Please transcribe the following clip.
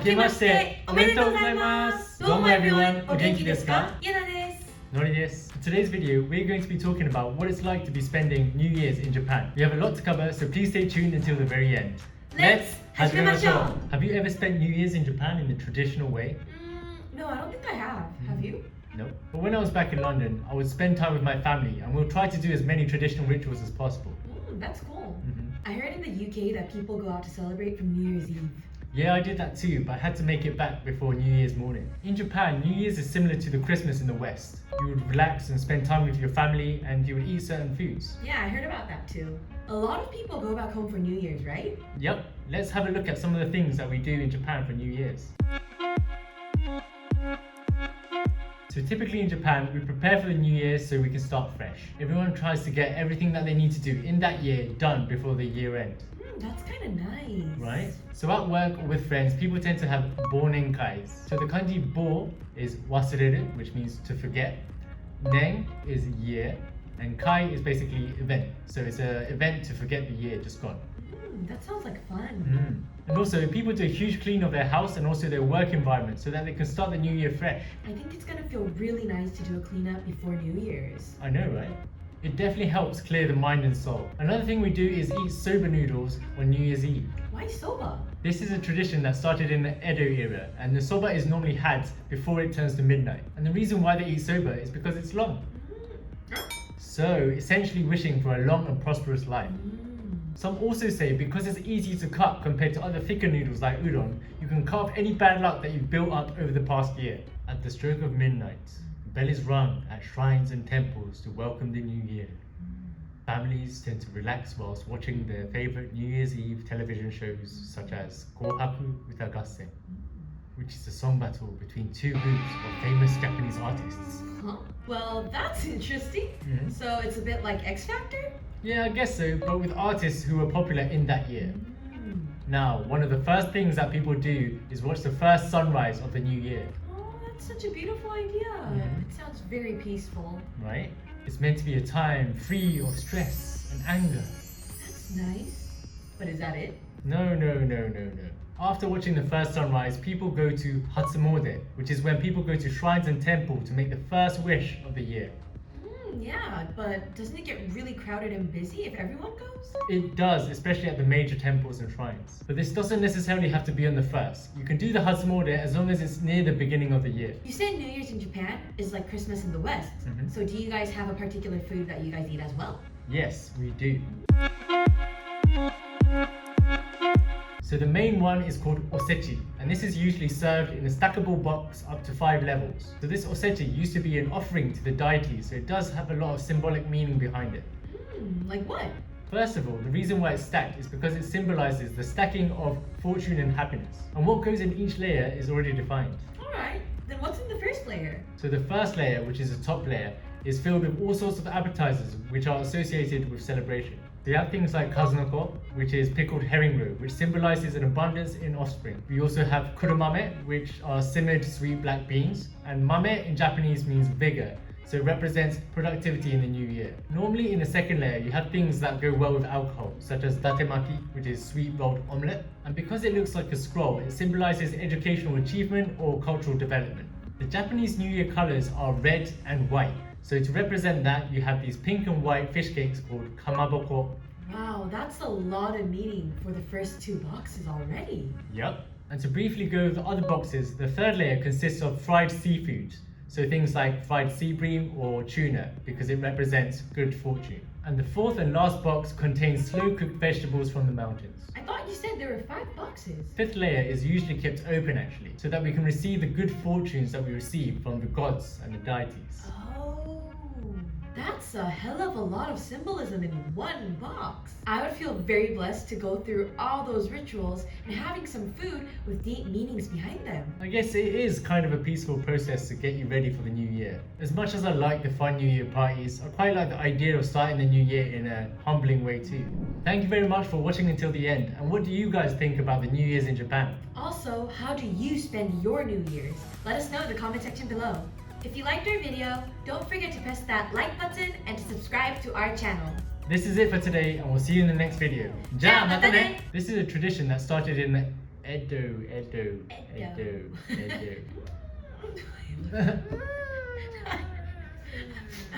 けましておめでとうございます。どうも everyone, お元気ですか？ゆなです。Nori desu. In today's video, we're going to be talking about what it's like to be spending New Year's in Japan. We have a lot to cover, so please stay tuned until the very end. Let's 始めましょう。 Have you ever spent New Year's in Japan in the traditional way? No, I don't think I have. Have you? No. But when I was back in London, I would spend time with my family and we'll try to do as many traditional rituals as possible. That's cool. I heard in the UK that people go out to celebrate from New Year's Eve. Yeah, I did that too, but I had to make it back before New Year's morning. In Japan, New Year's is similar to the Christmas in the West. You would relax and spend time with your family and you would eat certain foods. Yeah, I heard about that too. A lot of people go back home for New Year's, right? Yep, let's have a look at some of the things that we do in Japan for New Year's. So typically in Japan, we prepare for the New Year so we can start fresh. Everyone tries to get everything that they need to do in that year done before the year end. That's kind of nice. Right? So at work or with friends, people tend to have bonenkais. So the kanji bo is wasureru, which means to forget. Nen is year. And kai is basically event. So it's an event to forget the year just gone. That sounds like fun. And also, people do a huge clean of their house and also their work environment so that they can start the new year fresh. I think it's gonna feel really nice to do a cleanup before New Year's. I know, right? It definitely helps clear the mind and soul. Another thing we do is eat soba noodles on New Year's Eve. Why soba? This is a tradition that started in the Edo era, and the soba is normally had before it turns to midnight. And the reason why they eat soba is because it's long. So, essentially wishing for a long and prosperous life. Some also say because it's easy to cut compared to other thicker noodles like udon, you can cut off any bad luck that you've built up over the past year. At the stroke of midnight, the bell is rung at shrines and temples to welcome the new year. Families tend to relax whilst watching their favorite New Year's Eve television shows such as Kohaku Utagassen, which is a song battle between two groups of famous Japanese artists. Well, that's interesting. So it's a bit like X Factor? Yeah, I guess so, but with artists who were popular in that year. Now, one of the first things that people do is watch the first sunrise of the new year. Oh, that's such a beautiful idea. It sounds very peaceful. Right? It's meant to be a time free of stress and anger. That's nice. But is that it? No. After watching the first sunrise, people go to Hatsumode, which is when people go to shrines and temples to make the first wish of the year. Yeah, but doesn't it get really crowded and busy if everyone goes? It does, especially at the major temples and shrines. But this doesn't necessarily have to be on the first. You can do the Hatsumode as long as it's near the beginning of the year. You said New Year's in Japan is like Christmas in the West. So do you guys have a particular food that you guys eat as well? Yes, we do. So the main one is called osechi, and this is usually served in a stackable box up to 5 levels. So this osechi used to be an offering to the deities, so it does have a lot of symbolic meaning behind it. Like what? First of all, the reason why it's stacked is because it symbolizes the stacking of fortune and happiness. And what goes in each layer is already defined. Alright, then what's in the first layer? So the first layer, which is the top layer, is filled with all sorts of appetizers which are associated with celebration. So you have things like kazunoko, which is pickled herring roe, which symbolizes an abundance in offspring. We also have kurumame, which are simmered sweet black beans. And mame in Japanese means vigor, so it represents productivity in the new year. Normally in the second layer, you have things that go well with alcohol, such as datemaki, which is sweet rolled omelette. And because it looks like a scroll, it symbolizes educational achievement or cultural development. The Japanese New Year colors are red and white. So to represent that, you have these pink and white fish cakes called kamaboko. Wow, that's a lot of meaning for the first 2 boxes already. Yep. And to briefly go over the other boxes, the third layer consists of fried seafood. So things like fried sea bream or tuna, because it represents good fortune. And the fourth and last box contains slow-cooked vegetables from the mountains. I thought you said there were 5 boxes. Fifth layer is usually kept open actually, so that we can receive the good fortunes that we receive from the gods and the deities. That's a hell of a lot of symbolism in one box. I would feel very blessed to go through all those rituals and having some food with deep meanings behind them. I guess it is kind of a peaceful process to get you ready for the new year. As much as I like the fun New Year parties, I quite like the idea of starting the new year in a humbling way too. Thank you very much for watching until the end, and what do you guys think about the New Year's in Japan? Also, how do you spend your New Year's? Let us know in the comment section below. If you liked our video, don't forget to press that like button and to subscribe to our channel. This is it for today, and we'll see you in the next video. Ja, mata ne! This is a tradition that started in the Edo. Edo. Edo.